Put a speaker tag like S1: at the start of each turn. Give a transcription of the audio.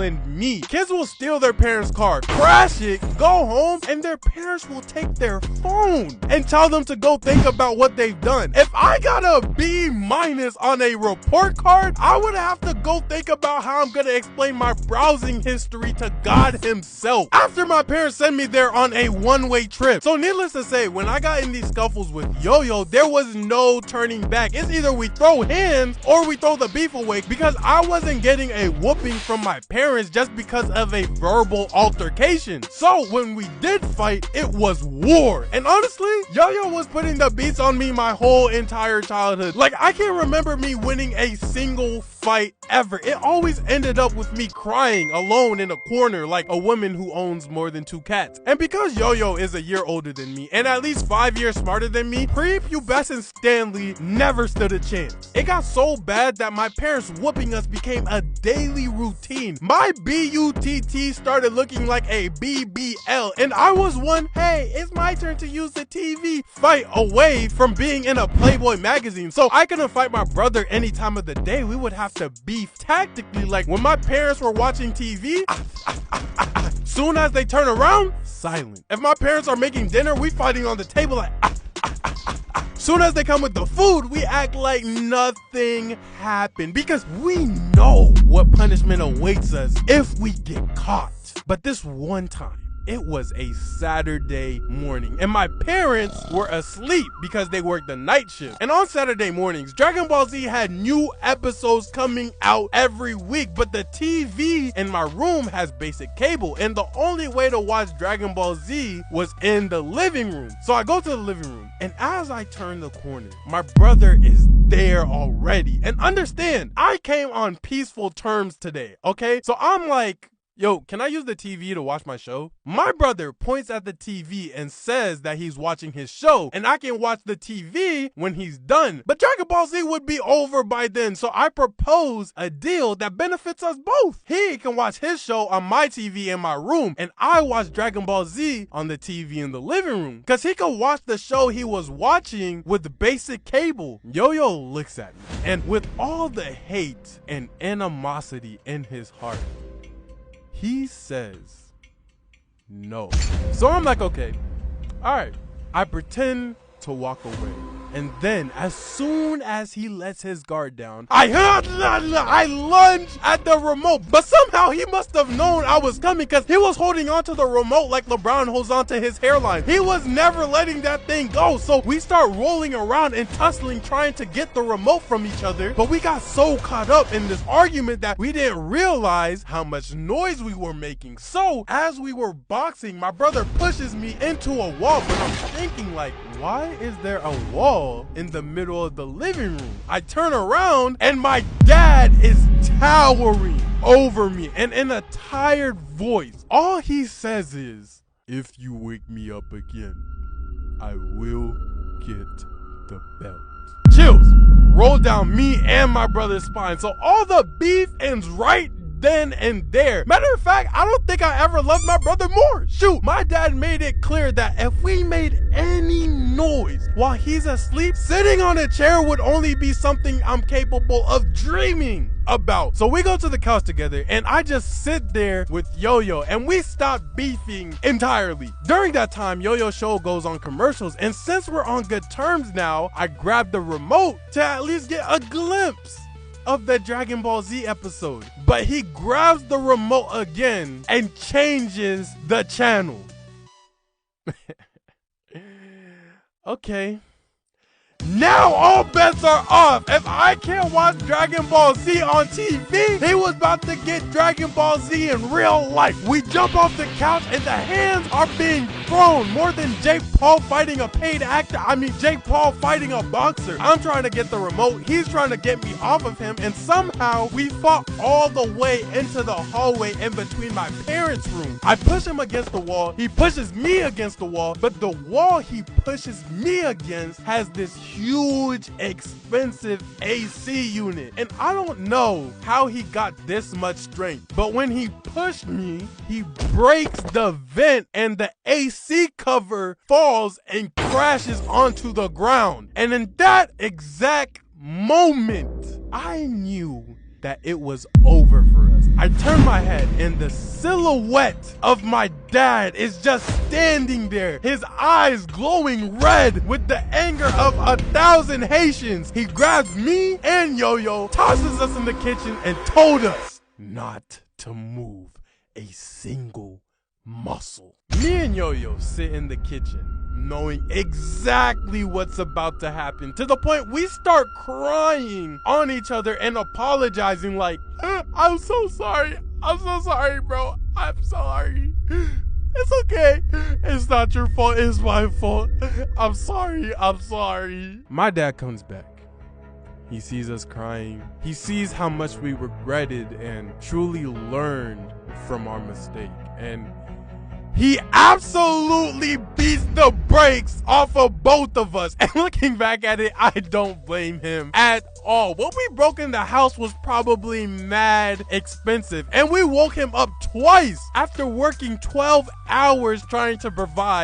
S1: and me. Kids will steal their parents' car, crash it, go home, and their parents will take their phone and tell them to go think about what they've done. If I got a B- on a report card, I would have to go think about how I'm gonna explain my browsing history to God himself after my parents sent me there on a one-way trip. So needless to say, when I got in these scuffles with Yo-Yo, there was no turning back. It's either we throw hands or we throw the beef away, because I wasn't getting a whooping from my parents just because of a verbal altercation. So when we did fight, it was war. And honestly, Yo-Yo was putting the beats on me my whole entire childhood. Like, I can't remember me winning a single fight ever. It always ended up with me crying alone in a corner like a woman who owns more than 2 cats. And because Yo-Yo is a year older than me and at least 5 years smarter than me, prepubescent Stanley never stood a chance. It got so bad that my parents whooping us became a daily routine. My BUTT started looking like a BBL, and I was one, hey, it's my turn to use the TV fight away from being in a Playboy magazine. So I couldn't fight my brother any time of the day. We would have to beef tactically, like when my parents were watching TV, soon as they turn around, silent. If my parents are making dinner, we fighting on the table like soon as they come with the food, we act like nothing happened, because we know what punishment awaits us if we get caught. But this one time, it was a Saturday morning and my parents were asleep because they worked the night shift. And on Saturday mornings, Dragon Ball Z had new episodes coming out every week, but the TV in my room has basic cable, and the only way to watch Dragon Ball Z was in the living room. So I go to the living room, and as I turn the corner, my brother is there already. And understand, I came on peaceful terms today, okay? So I'm like, yo, can I use the TV to watch my show? My brother points at the TV and says that he's watching his show and I can watch the TV when he's done. But Dragon Ball Z would be over by then, so I propose a deal that benefits us both. He can watch his show on my TV in my room and I watch Dragon Ball Z on the TV in the living room, because he could watch the show he was watching with basic cable. Yo-Yo looks at me, and with all the hate and animosity in his heart, he says no. So I'm like, okay, all right. I pretend to walk away. And then as soon as he lets his guard down, I lunge at the remote. But somehow he must have known I was coming, because he was holding onto the remote like LeBron holds onto his hairline. He was never letting that thing go. So we start rolling around and tussling, trying to get the remote from each other. But we got so caught up in this argument that we didn't realize how much noise we were making. So as we were boxing, my brother pushes me into a wall. But I'm thinking, like, why is there a wall in the middle of the living room? I turn around and my dad is towering over me, and in a tired voice, all he says is, "If you wake me up again, I will get the belt." Chills roll down me and my brother's spine. So all the beef ends right then and there. Matter of fact, I don't think I ever loved my brother more. Shoot, my dad made it clear that if we made any noise while he's asleep, sitting on a chair would only be something I'm capable of dreaming about. So we go to the couch together and I just sit there with Yo-Yo and we stop beefing entirely. During that time, Yo-Yo show goes on commercials, and since we're on good terms now, I grab the remote to at least get a glimpse of the Dragon Ball Z episode. But he grabs the remote again and changes the channel. Okay. Now all bets are off. If I can't watch Dragon Ball Z on TV, he was about to get Dragon Ball Z in real life. We jump off the couch and the hands are being thrown. More than Jake Paul fighting a paid actor. I mean, Jake Paul fighting a boxer. I'm trying to get the remote. He's trying to get me off of him. And somehow we fought all the way into the hallway in between my parents' room. I push him against the wall. He pushes me against the wall. But the wall he pushes me against has this huge, expensive AC unit. And I don't know how he got this much strength, but when he pushed me, he breaks the vent and the AC cover falls and crashes onto the ground. And in that exact moment, I knew that it was over for us. I turn my head and the silhouette of my dad is just standing there, his eyes glowing red with the anger of 1,000 Haitians. He grabs me and Yo-Yo, tosses us in the kitchen, and told us not to move a single muscle. Me and Yo-Yo sit in the kitchen, knowing exactly what's about to happen, to the point we start crying on each other and apologizing like, I'm so sorry, bro, I'm sorry. It's okay. It's not your fault, it's my fault. I'm sorry. My dad comes back. He sees us crying. He sees how much we regretted and truly learned from our mistake. And he absolutely beats the brakes off of both of us. And looking back at it, I don't blame him at all. What we broke in the house was probably mad expensive. And we woke him up twice after working 12 hours trying to provide